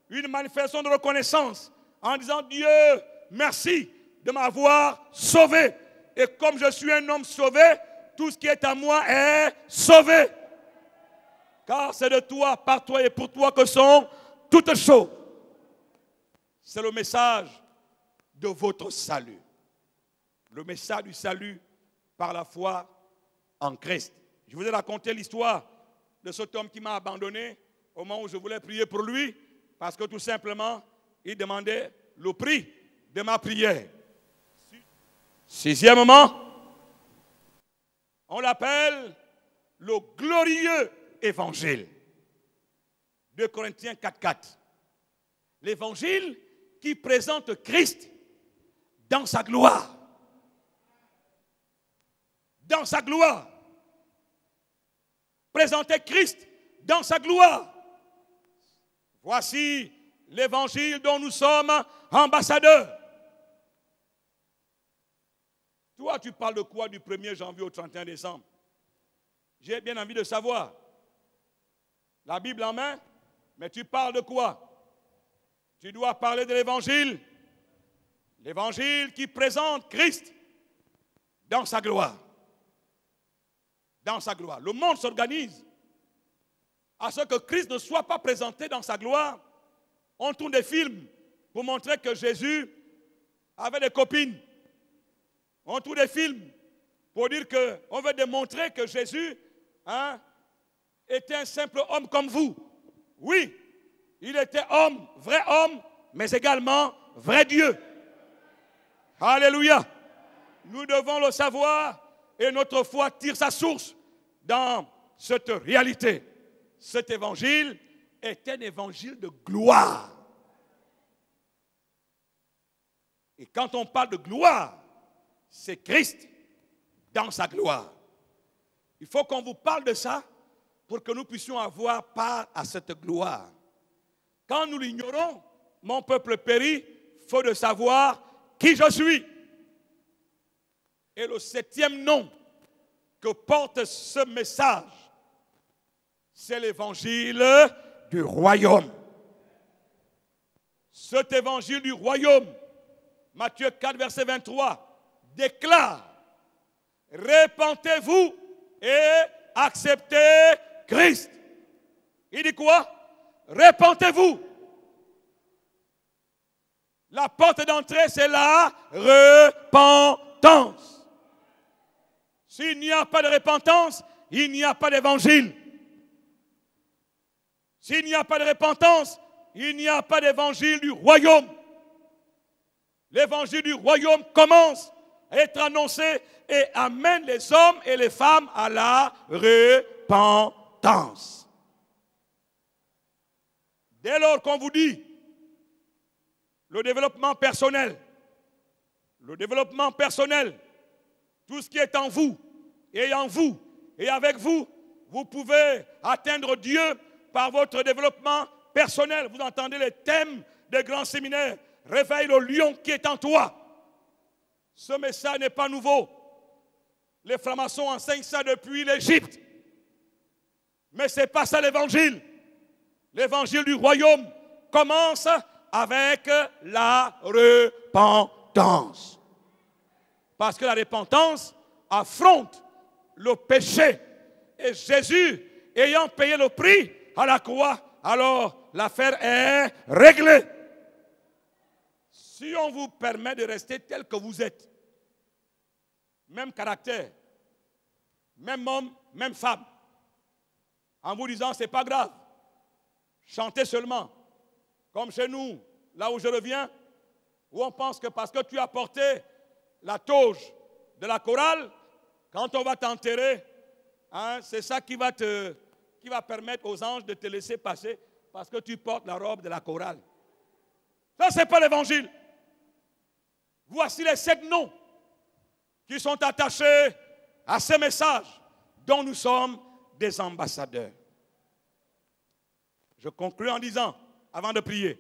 une manifestation de reconnaissance, en disant Dieu, merci de m'avoir sauvé. Et comme je suis un homme sauvé, tout ce qui est à moi est sauvé. Car c'est de toi, par toi et pour toi que sont toutes choses. C'est le message de votre salut. Le message du salut par la foi en Christ. Je vous ai raconté l'histoire de cet homme qui m'a abandonné au moment où je voulais prier pour lui, parce que tout simplement, il demandait le prix de ma prière. Sixièmement, on l'appelle le glorieux évangile. 2 Corinthiens 4:4. L'évangile qui présente Christ dans sa gloire. Dans sa gloire. Présenter Christ dans sa gloire. Voici l'évangile dont nous sommes ambassadeurs. Toi, tu parles de quoi du 1er janvier au 31 décembre? J'ai bien envie de savoir. La Bible en main, mais tu parles de quoi? Tu dois parler de l'évangile. L'évangile qui présente Christ dans sa gloire. Dans sa gloire. Le monde s'organise à ce que Christ ne soit pas présenté dans sa gloire. On tourne des films pour montrer que Jésus avait des copines. On tourne des films pour dire qu'on veut démontrer que Jésus était un simple homme comme vous. Oui, il était homme, mais également vrai Dieu. Alléluia. Nous devons le savoir et notre foi tire sa source dans cette réalité. Cet évangile est un évangile de gloire. Et quand on parle de gloire, c'est Christ dans sa gloire. Il faut qu'on vous parle de ça pour que nous puissions avoir part à cette gloire. Quand nous l'ignorons, mon peuple périt, faute de savoir qui je suis. Et le 7e nom que porte ce message, c'est l'évangile du royaume. Cet évangile du royaume, Matthieu 4, verset 23, déclare: répentez-vous et acceptez Christ. Il dit quoi? Répentez-vous. La porte d'entrée, c'est la repentance. S'il n'y a pas de repentance, il n'y a pas d'évangile. S'il n'y a pas de repentance, il n'y a pas d'évangile du royaume. L'évangile du royaume commence à être annoncé et amène les hommes et les femmes à la repentance. repentance. Dès lors qu'on vous dit le développement personnel, tout ce qui est en vous et avec vous, vous pouvez atteindre Dieu par votre développement personnel. Vous entendez les thèmes des grands séminaires. Réveille le lion qui est en toi. Ce message n'est pas nouveau. Les francs-maçons enseignent ça depuis l'Égypte. Mais ce n'est pas ça l'évangile. L'évangile du royaume commence avec la repentance. Parce que la repentance affronte le péché. Et Jésus, ayant payé le prix à la croix, alors l'affaire est réglée. Si on vous permet de rester tel que vous êtes, même caractère, même homme, même femme, en vous disant c'est pas grave, chantez seulement, comme chez nous, là où je reviens, où on pense que parce que tu as porté la toge de la chorale, quand on va t'enterrer, hein, c'est ça qui va permettre aux anges de te laisser passer parce que tu portes la robe de la chorale. Ça, ce n'est pas l'évangile. Voici les 7 noms qui sont attachés à ce message dont nous sommes des ambassadeurs. Je conclue en disant, avant de prier,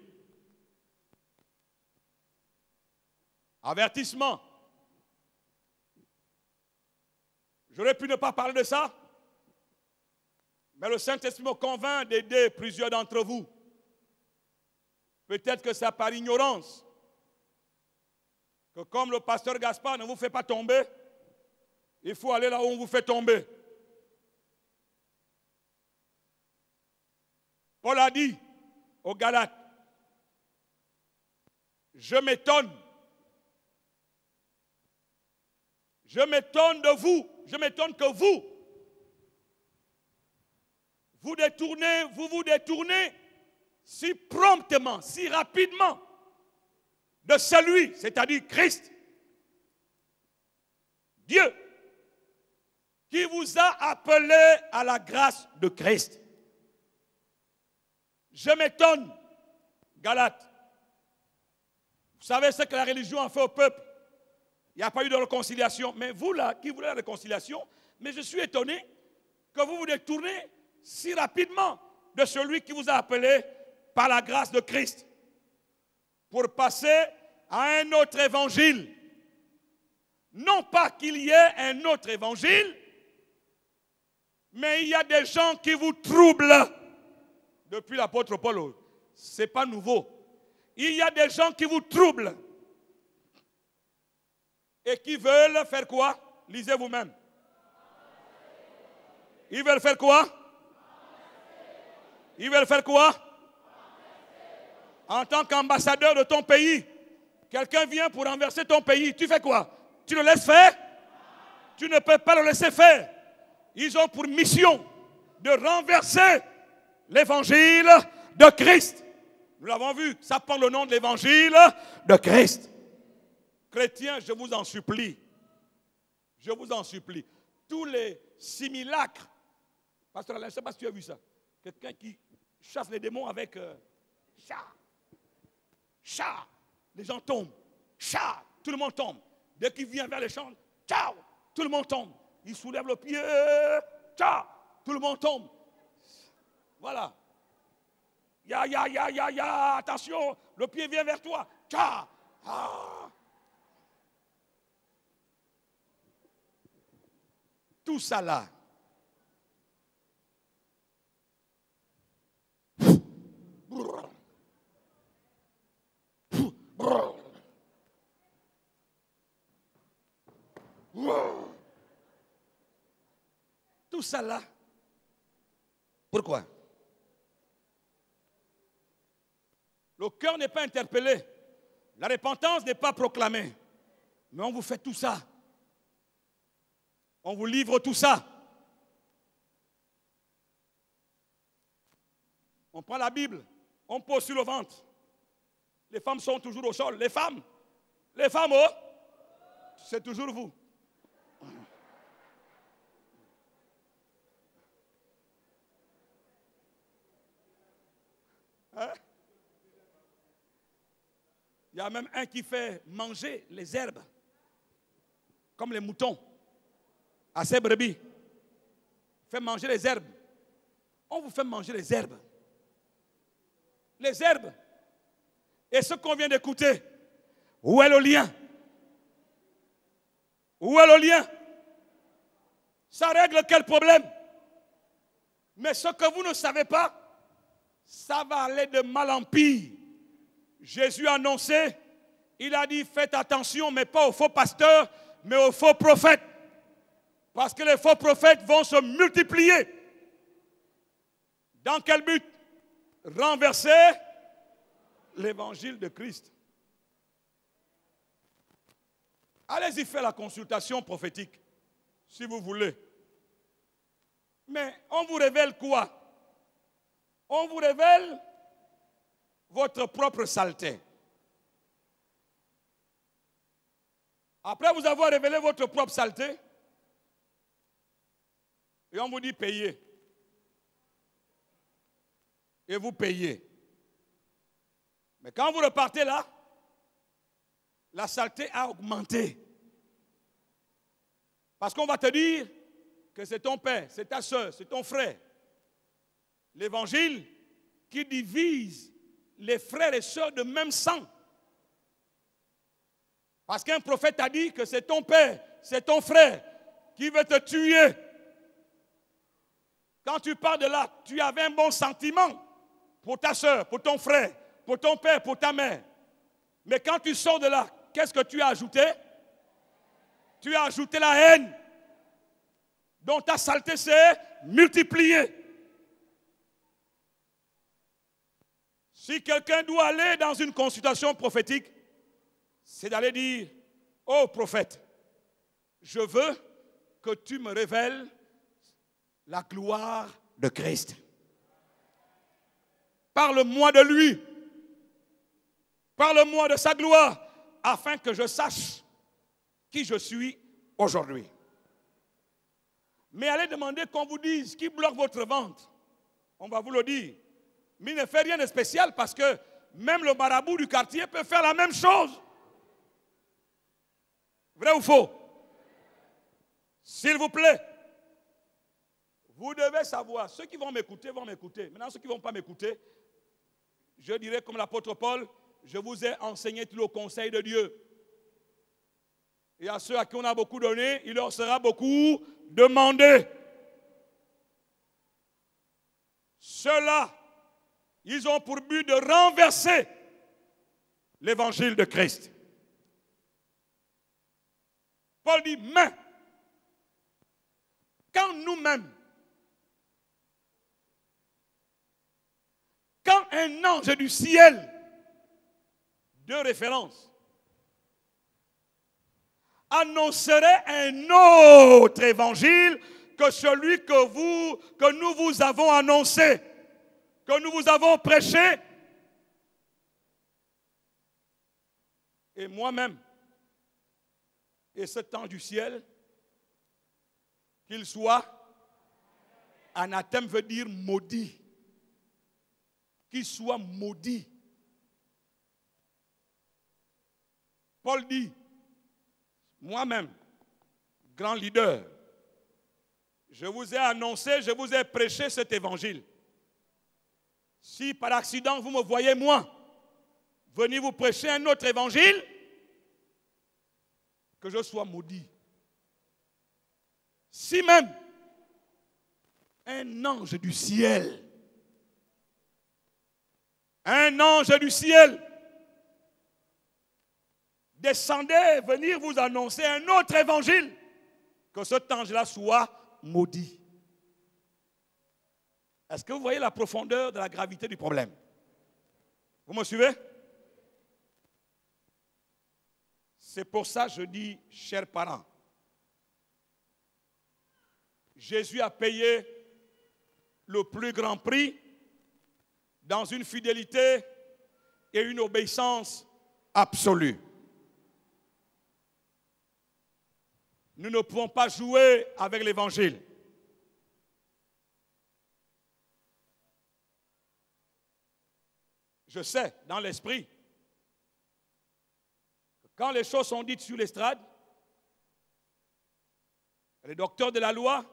avertissement. J'aurais pu ne pas parler de ça, mais le Saint-Esprit me convainc d'aider plusieurs d'entre vous. Peut-être que c'est par ignorance que comme le pasteur Gaspard ne vous fait pas tomber, il faut aller là où on vous fait tomber. Paul a dit aux Galates, je m'étonne de vous, je m'étonne que vous vous détournez si promptement, si rapidement de celui, c'est-à-dire Christ, Dieu, qui vous a appelé à la grâce de Christ. Je m'étonne, Galates. Vous savez ce que la religion a fait au peuple? Il n'y a pas eu de réconciliation. Mais vous là, qui voulez la réconciliation, mais je suis étonné que vous vous détournez si rapidement de celui qui vous a appelé par la grâce de Christ pour passer à un autre évangile. Non pas qu'il y ait un autre évangile, mais il y a des gens qui vous troublent. Depuis l'apôtre Paul, ce n'est pas nouveau. Il y a des gens qui vous troublent et qui veulent faire quoi? Lisez vous-même. Ils veulent faire quoi? Ils veulent faire quoi? En tant qu'ambassadeur de ton pays, quelqu'un vient pour renverser ton pays. Tu fais quoi? Tu le laisses faire? Tu ne peux pas le laisser faire. Ils ont pour mission de renverser l'évangile de Christ. Nous l'avons vu, ça prend le nom de l'évangile de Christ. Chrétiens, je vous en supplie. Je vous en supplie. Tous les simulacres. Pasteur Alain, je ne sais pas si tu as vu ça. Quelqu'un qui chasse les démons avec chat. Les gens tombent. Chat. Tout le monde tombe. Dès qu'il vient vers les champs, ciao. Tout le monde tombe. Il soulève le pied. Ciao. Tout le monde tombe. Voilà. Ya. Attention. Le pied vient vers toi. Ciao. Ah. Tout ça là. Tout ça là. Pourquoi? Le cœur n'est pas interpellé. La repentance n'est pas proclamée. Mais on vous fait tout ça. On vous livre tout ça. On prend la Bible, on pose sur le ventre. Les femmes sont toujours au sol. Les femmes, oh, c'est toujours vous. Hein? Il y a même un qui fait manger les herbes, comme les moutons, à ses brebis. Fait manger les herbes. On vous fait manger les herbes. Les herbes. Et ce qu'on vient d'écouter, où est le lien? Où est le lien? Ça règle quel problème? Mais ce que vous ne savez pas, ça va aller de mal en pire. Jésus a annoncé, il a dit, faites attention, mais pas aux faux pasteurs, mais aux faux prophètes. Parce que les faux prophètes vont se multiplier. Dans quel but? Renverser l'évangile de Christ. Allez-y faire la consultation prophétique, si vous voulez. Mais on vous révèle quoi? On vous révèle votre propre saleté. Après vous avoir révélé votre propre saleté, et on vous dit payez. Et vous payez. Mais quand vous repartez là, la saleté a augmenté. Parce qu'on va te dire que c'est ton père, c'est ta soeur, c'est ton frère. L'évangile qui divise les frères et sœurs de même sang. Parce qu'un prophète a dit que c'est ton père, c'est ton frère qui veut te tuer. Quand tu pars de là, tu avais un bon sentiment pour ta soeur, pour ton frère, pour ton père, pour ta mère. Mais quand tu sors de là, qu'est-ce que tu as ajouté? Tu as ajouté la haine. Donc ta saleté s'est multipliée. Si quelqu'un doit aller dans une consultation prophétique, c'est d'aller dire, ô prophète, je veux que tu me révèles la gloire de Christ. Parle-moi de lui. Parle-moi de sa gloire, afin que je sache qui je suis aujourd'hui. Mais allez demander qu'on vous dise qui bloque votre ventre. On va vous le dire. Mais il ne fait rien de spécial parce que même le marabout du quartier peut faire la même chose. Vrai ou faux? S'il vous plaît, vous devez savoir, ceux qui vont m'écouter vont m'écouter. Maintenant, ceux qui ne vont pas m'écouter, je dirais comme l'apôtre Paul, je vous ai enseigné tout le conseil de Dieu. Et à ceux à qui on a beaucoup donné, il leur sera beaucoup demandé. Ceux-là, ils ont pour but de renverser l'évangile de Christ. Paul dit, mais, quand nous-mêmes, quand un ange du ciel, de référence, annoncerait un autre évangile que celui que nous vous avons annoncé, que nous vous avons prêché, et moi-même, et cet ange du ciel, qu'il soit, anathème veut dire maudit, qu'il soit maudit. Paul dit, moi-même, grand leader, je vous ai annoncé, je vous ai prêché cet évangile. Si par accident vous me voyez moi, venez vous prêcher un autre évangile, que je sois maudit. Si même un ange du ciel, descendait venir vous annoncer un autre évangile, que cet ange-là soit maudit. Est-ce que vous voyez la profondeur de la gravité du problème? Vous me suivez? C'est pour ça que je dis, chers parents, Jésus a payé le plus grand prix dans une fidélité et une obéissance absolue. Nous ne pouvons pas jouer avec l'évangile. je sais, dans l'esprit, que quand les choses sont dites sur l'estrade, les docteurs de la loi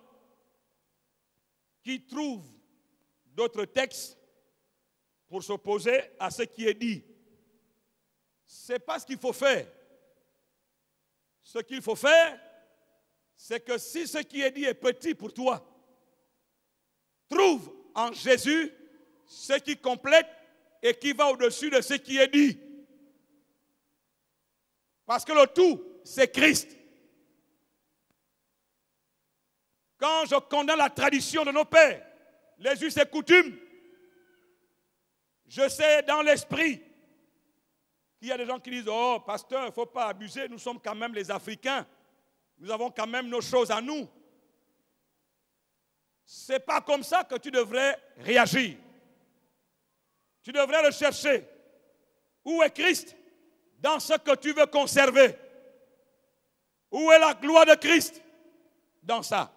qui trouvent d'autres textes pour s'opposer à ce qui est dit. Ce n'est pas ce qu'il faut faire. Ce qu'il faut faire, c'est que si ce qui est dit est petit pour toi, trouve en Jésus ce qui complète et qui va au-dessus de ce qui est dit. Parce que le tout, c'est Christ. Quand je condamne la tradition de nos pères, les us et coutumes, je sais dans l'esprit qu'il y a des gens qui disent « Oh, pasteur, il ne faut pas abuser, nous sommes quand même les Africains. Nous avons quand même nos choses à nous. » Ce n'est pas comme ça que tu devrais réagir. Tu devrais le chercher. Où est Christ dans ce que tu veux conserver? Où est la gloire de Christ dans ça?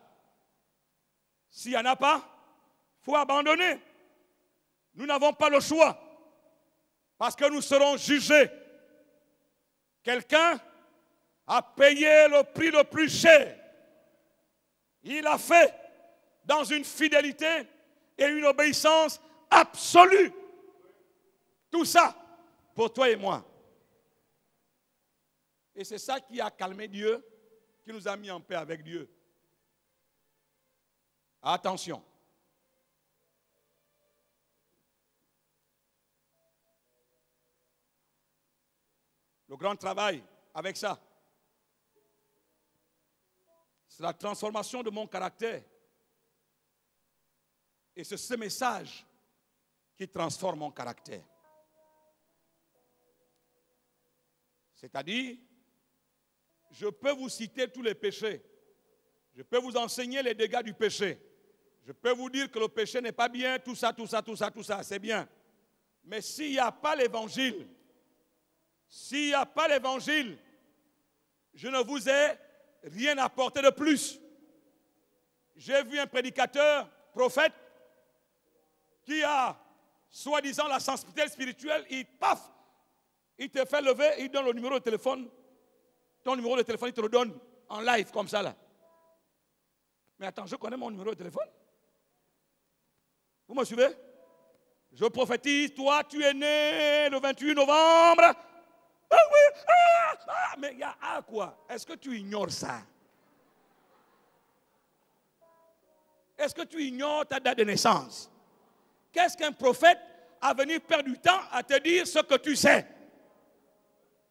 S'il n'y en a pas, il faut abandonner. Nous n'avons pas le choix. Parce que nous serons jugés. Quelqu'un a payé le prix le plus cher. Il a fait dans une fidélité et une obéissance absolue. Tout ça pour toi et moi. Et c'est ça qui a calmé Dieu, qui nous a mis en paix avec Dieu. Attention. Le grand travail avec ça, c'est la transformation de mon caractère. Et c'est ce message qui transforme mon caractère. C'est-à-dire, je peux vous citer tous les péchés. Je peux vous enseigner les dégâts du péché. Je peux vous dire que le péché n'est pas bien, tout ça, c'est bien. Mais s'il n'y a pas l'évangile, je ne vous ai rien apporté de plus. J'ai vu un prédicateur, prophète, qui a, soi-disant, la sensibilité spirituelle, il te fait lever, il donne le numéro de téléphone. Ton numéro de téléphone, il te le donne en live, comme ça, là. Mais attends, je connais mon numéro de téléphone. Vous me suivez? Je prophétise, toi, tu es né le 28 novembre. Ah oui, mais il y a quoi? Est-ce que tu ignores ça? Est-ce que tu ignores ta date de naissance? Qu'est-ce qu'un prophète à venir perdre du temps à te dire ce que tu sais?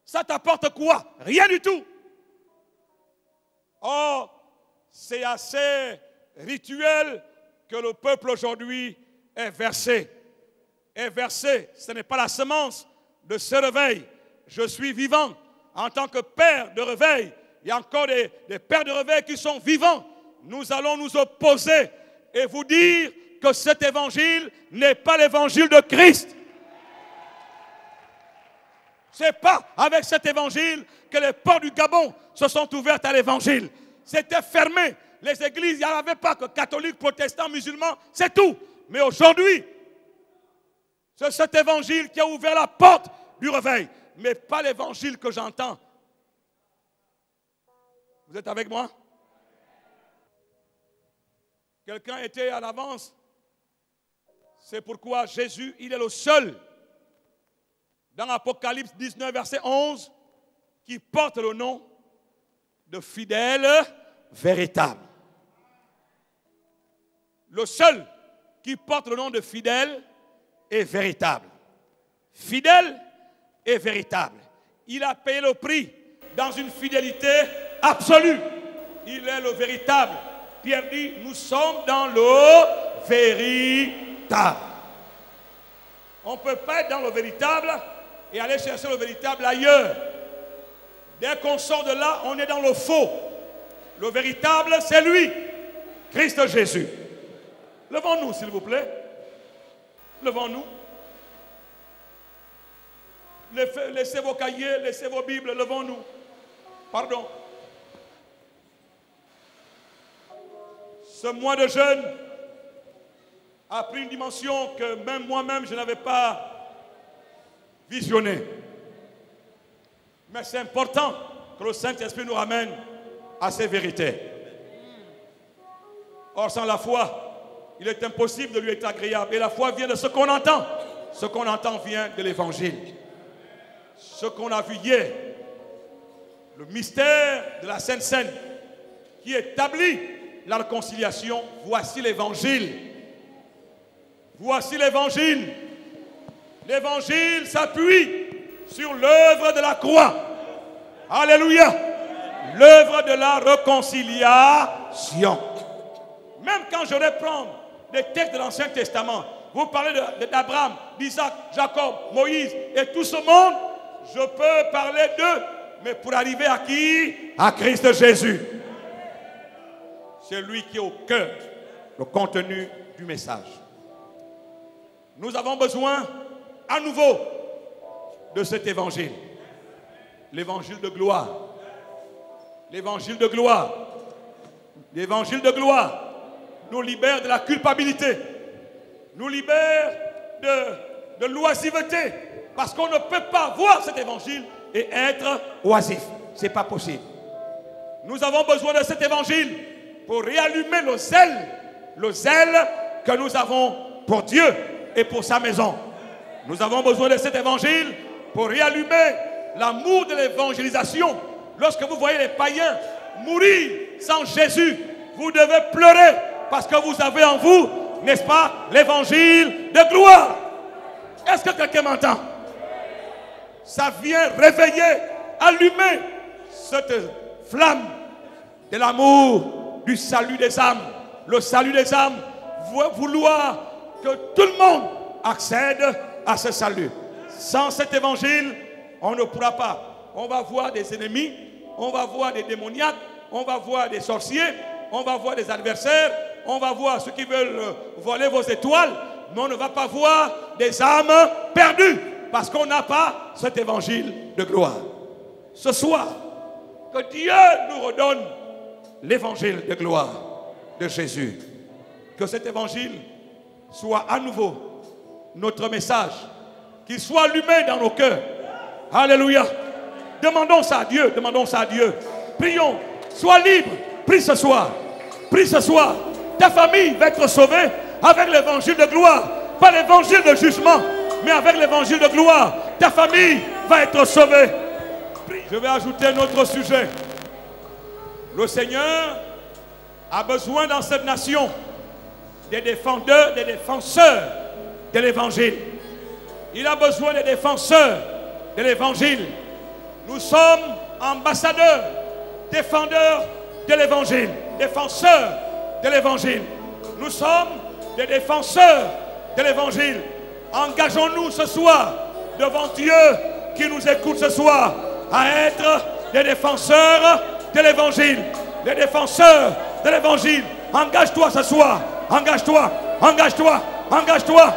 Ça t'apporte quoi? Rien du tout. Oh, c'est assez rituel que le peuple aujourd'hui est versé. Ce n'est pas la semence de ce réveil. Je suis vivant en tant que père de réveil. Il y a encore des pères de réveil qui sont vivants. Nous allons nous opposer et vous dire que cet évangile n'est pas l'évangile de Christ. Ce n'est pas avec cet évangile que les portes du Gabon se sont ouvertes à l'évangile. C'était fermé. Les églises, il n'y avait pas que catholiques, protestants, musulmans, c'est tout. Mais aujourd'hui, c'est cet évangile qui a ouvert la porte du réveil. Mais pas l'évangile que j'entends. Vous êtes avec moi? Quelqu'un était à l'avance. C'est pourquoi Jésus, il est le seul, dans Apocalypse 19, verset 11, qui porte le nom de fidèle véritable. Le seul qui porte le nom de fidèle et véritable. Fidèle et véritable. Il a payé le prix dans une fidélité absolue. Il est le véritable. Pierre dit, nous sommes dans le véritable. On ne peut pas être dans le véritable et aller chercher le véritable ailleurs. Dès qu'on sort de là, on est dans le faux. Le véritable, c'est lui, Christ Jésus. Levons-nous, s'il vous plaît. Levons-nous. Laissez vos cahiers, laissez vos Bibles, levons-nous. Pardon. Ce mois de jeûne a pris une dimension que même moi-même je n'avais pas visionner. Mais c'est important que le Saint-Esprit nous ramène à ces vérités. Or, sans la foi, il est impossible de lui être agréable. Et la foi vient de ce qu'on entend. Ce qu'on entend vient de l'Évangile. Ce qu'on a vu hier, le mystère de la Sainte Seine, qui établit la réconciliation, voici l'Évangile. Voici l'Évangile. L'Évangile s'appuie sur l'œuvre de la croix. Alléluia. L'œuvre de la réconciliation. Même quand je reprends les textes de l'Ancien Testament, vous parlez d'Abraham, d'Isaac, Jacob, Moïse et tout ce monde, je peux parler d'eux, mais pour arriver à qui? À Christ Jésus. C'est lui qui est au cœur, le contenu du message. Nous avons besoin à nouveau de cet évangile. L'évangile de gloire. L'évangile de gloire. L'évangile de gloire nous libère de la culpabilité. Nous libère de l'oisiveté. Parce qu'on ne peut pas voir cet évangile et être oisif. Ce n'est pas possible. Nous avons besoin de cet évangile pour réallumer le zèle que nous avons pour Dieu et pour sa maison. Nous avons besoin de cet évangile pour réallumer l'amour de l'évangélisation. Lorsque vous voyez les païens mourir sans Jésus, vous devez pleurer parce que vous avez en vous, n'est-ce pas, l'évangile de gloire. Est-ce que quelqu'un m'entend? Ça vient réveiller, allumer cette flamme de l'amour du salut des âmes. Le salut des âmes, vouloir que tout le monde accède à ce salut. Sans cet évangile, on ne pourra pas. On va voir des ennemis, on va voir des démoniaques, on va voir des sorciers, on va voir des adversaires, on va voir ceux qui veulent voler vos étoiles, mais on ne va pas voir des âmes perdues parce qu'on n'a pas cet évangile de gloire. Ce soir, que Dieu nous redonne l'évangile de gloire de Jésus. Que cet évangile soit à nouveau notre message, qu'il soit allumé dans nos cœurs. Alléluia. Demandons ça à Dieu, demandons ça à Dieu. Prions, sois libre, prie ce soir. Prie ce soir. Ta famille va être sauvée avec l'évangile de gloire. Pas l'évangile de jugement, mais avec l'évangile de gloire. Ta famille va être sauvée. Je vais ajouter un autre sujet. Le Seigneur a besoin dans cette nation des défendeurs, des défenseurs de l'évangile. Il a besoin des défenseurs de l'évangile. Nous sommes ambassadeurs, défendeurs de l'évangile, défenseurs de l'évangile. Nous sommes des défenseurs de l'évangile. Engageons-nous ce soir devant Dieu qui nous écoute ce soir à être des défenseurs de l'évangile. Des défenseurs de l'évangile. Engage-toi ce soir. Engage-toi. Engage-toi. Engage-toi.